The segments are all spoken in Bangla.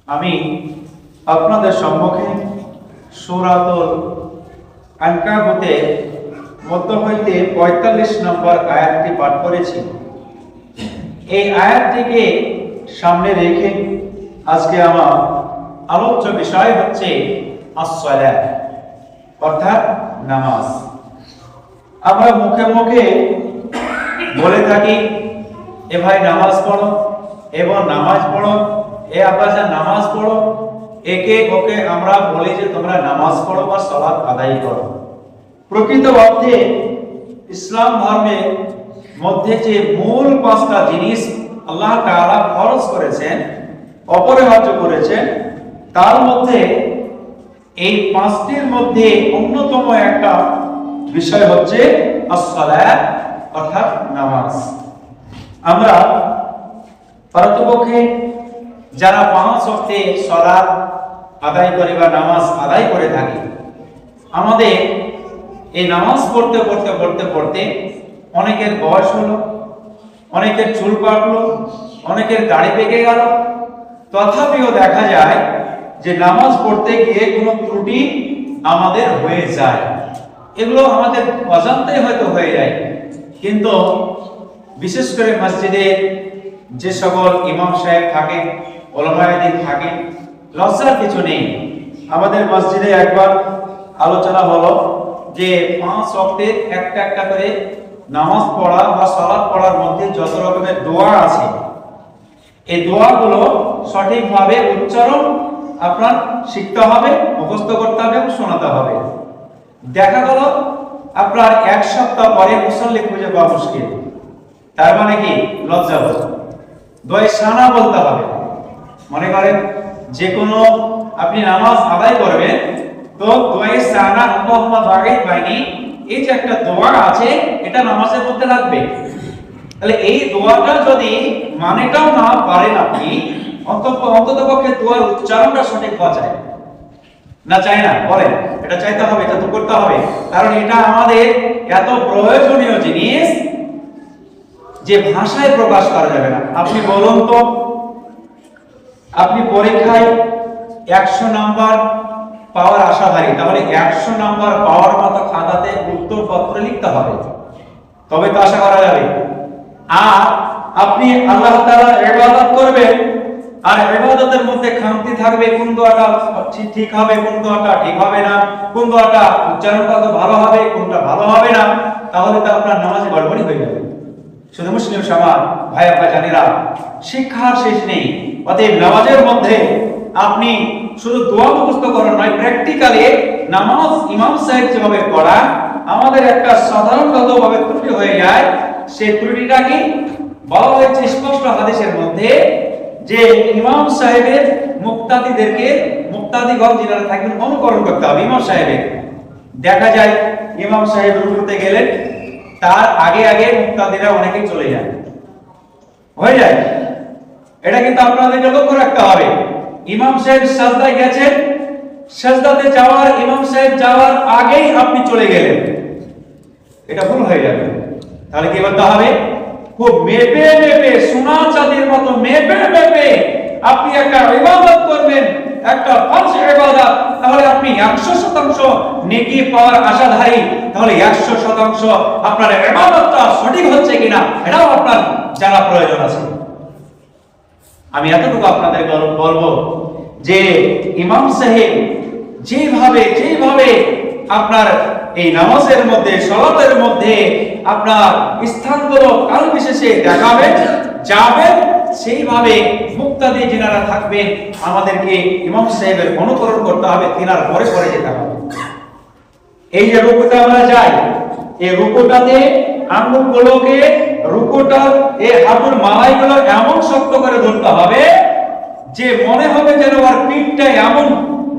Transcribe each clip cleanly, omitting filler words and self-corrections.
আমি আপনাদের সম্মুখে সূরাতুল আনকাবুতে মধ্য হইতে ৪৫ নম্বর আয়াতটি পাঠ করেছি। এই আয়াতটিকে সামনে রেখে আজকে আমার আলোচ্য বিষয় হচ্ছে as-সালাত, অর্থাৎ নামাজ। আমরা মুখে মুখে বলে থাকি, এ ভাই নামাজ পড়ো, এবং নামাজ পড়ো, এ আব্বাজান নামাজ পড়ো, একে ওকে আমরা বলি যে তোমরা নামাজ পড়ো বা সালাত আদায় করো। প্রকৃত অর্থে ইসলাম ধর্মের মধ্যে যে মূল ৫টা জিনিস আল্লাহ তাআলা ফরজ করেছেন, অপরিহার্য করেছেন, তার মধ্যে এই ৫টির মধ্যে অন্যতম একটা বিষয় হচ্ছে as-সালাত, অর্থাৎ নামাজ। আমরা পারতপক্ষে যারা ৫ ওয়াক্তে সালাত আদায় করে বা নামাজ আদায় করে থাকি, আমাদের এই নামাজ পড়তে পড়তে পড়তে পড়তে অনেকের বয়স হলো, অনেকের চুল পাকলো, অনেকের দাড়ি পেকে গেল, তথাপিও দেখা যায় যে নামাজ পড়তে গিয়ে কোনো ত্রুটি আমাদের হয়ে যায়। এগুলো আমাদের অজান্তেই হয়তো হয়ে যায়, কিন্তু বিশেষ করে মসজিদে যে সকল ইমাম সাহেব থাকেন, ওলামায়ে থাকেন, লজ্জার কিছু নেই। আমাদের মসজিদে একবার আলোচনা হলো যে ৫ ওয়াক্তের একটা একটা করে নামাজ পড়া বা সালাত পড়ার মধ্যে যত রকমের দোয়া আছে, এই দোয়াগুলো সঠিকভাবে উচ্চারণ আপনার শিখতে হবে, মুখস্থ করতে হবে এবং শোনাতে হবে। দেখা গেল আপনার ১ সপ্তাহ পরে মুসল্লি খুঁজে পাওয়া মুশকিল। তার মানে কি? লজ্জাবোধ। দোয়া সানা বলতে হবে। মনে করেন যে কোনো আপনি নামাজ আদায় করবেন, তো দোয়া সানা আল্লাহুম্মা বাগিত বাইনি, এই যে একটা দোয়া আছে, এটা নামাজের মধ্যে লাগবে। তাহলে এই দোয়াটা যদি মানেটাও না পারেন আপনি, অন্ততপক্ষে দোয়ার উচ্চারণটা সঠিক হওয়া চাই না, চাই না? বলেন, এটা চাইতে হবে, এটা তো করতে হবে, কারণ এটা আমাদের এত প্রয়োজনীয় জিনিস যে ভাষায় প্রকাশ করা যাবে না। আপনি বলুন তো, আপনি পরীক্ষায় ১০০ নাম্বার পাওয়ার আশাধারী, তাহলে ১০০ নাম্বার পাওয়ার মতো খাতাতে উত্তরপত্র লিখতে হবে, তবে তো আশা করা যাবে। আর আপনি আল্লাহ তাআলার ইবাদত করবেন, আর ইবাদতের মধ্যে খামতি থাকবে, কোন দোয়াটা ঠিক হবে, কোন দোয়াটা ঠিক হবে না, কোন দোয়াটা উচ্চারণটা তো ভালো হবে, কোনটা ভালো হবে না, তাহলে তো আপনার নামাজে গড়বড়ি হয়ে যাবে। শুধু মুসলিম সমাজ ভাই জানেরা, শিক্ষার শেষ নেই। অতএব নামাজের মধ্যে আপনি শুধু দোয়া মুখস্থ করেন নয়, প্র্যাকটিক্যালি নামাজ ইমাম সাহেব যেভাবে পড়া, আমাদের একটা সাধারণভাবে ত্রুটি হয়ে যায়। সেই ত্রুটিটা কি? বলা হয়েছে স্পষ্ট হাদিসের মধ্যে যে ইমাম সাহেবের মুক্তাদিগণ যারা থাকবেন অনুকরণ করতে হবে ইমাম সাহেবের। দেখা যায় ইমাম সাহেব রুকুতে গেলেন, তার আগে আগে মুক্তাদিরা অনেকেই চলে যায়, হয়ে যায়। এটা কিন্তু আপনাদেরকে লক্ষ্য রাখতে হবে। ইমাম সাহেব সাজদায় গেছেন, সাজদাতে যাওয়ার ইমাম সাহেব যাওয়ার আগেই আপনি চলে গেলেন, এটা ভুল হয়ে যাবে। তাহলে কি করতে হবে? খুব মেপে মেপে, সোনা চাঁদির মতো মেপে মেপে আপনি একটা ইবাদত করবেন, একটা ফরজ ইবাদত, তাহলে আপনি ১০০% নেকি পাওয়ার আশাধারী। তাহলে ১০০% আপনার ইবাদতটা সঠিক হচ্ছে কিনা এটাও আপনার জানা প্রয়োজন আছে। আমি এতটুকু আপনাদের বলবো যে ইমাম সাহেব যেভাবে আপনার এই নামাজের মধ্যে, সালাতের মধ্যে আপনার স্থানগুলো কাল বিশেষে দেখাবেন, যাবেন, সেইভাবে মুক্তাদি যিনারা থাকবেন আমাদেরকে ইমাম সাহেবের অনুকরণ করতে হবে, তিনার পরে পরে যেতে হবে। এই যে রুকুতে আমরা যাই, এই রুকুটাতে আঙ্গুলগুলোকে, রুকুটার এই হাঁটুর মালাইগুলো এমন শক্ত করে ধরতে হবে যে মনে হবে যেন ওর পিঠটা এমন,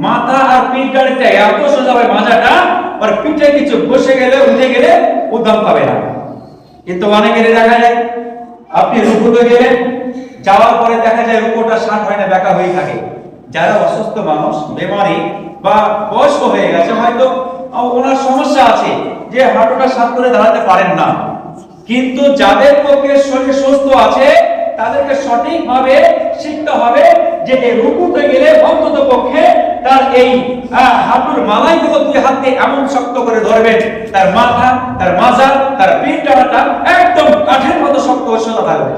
মাথা আর পিঠটা এত সোজা হবে, মাজাটা ওর পিঠে কিছু বসে গেলে, উঠে গেলে উদ্যম পাবে না। কিন্তু অনেকের দেখা যায় আপনি রুকুতে গেলেন, যাওয়ার পরে দেখা যায় রুকুটা ষাট হয় না, বেঁকা হয়ে থাকে। যারা অসুস্থ মানুষ, বেমারি বা বয়স্ক হয়ে গেছে, হয়তো ওনার সমস্যা আছে যে হাঁটুটা সাত করে দাঁড়াতে পারেন না, কিন্তু যাদের পক্ষে শরীর সুস্থ আছে তাদেরকে সঠিকভাবে শিখতে হবে যে এই রুকুতে গেলে অন্তত পক্ষে তার এই হাঁটুর মালাইগুলো দুই হাত দিয়ে এমন শক্ত করে ধরবেন, তার মাথা, তার মাজা, তার পিঠ টানাটা একদম কাঠের মতো শক্ত ও সোজা থাকবে।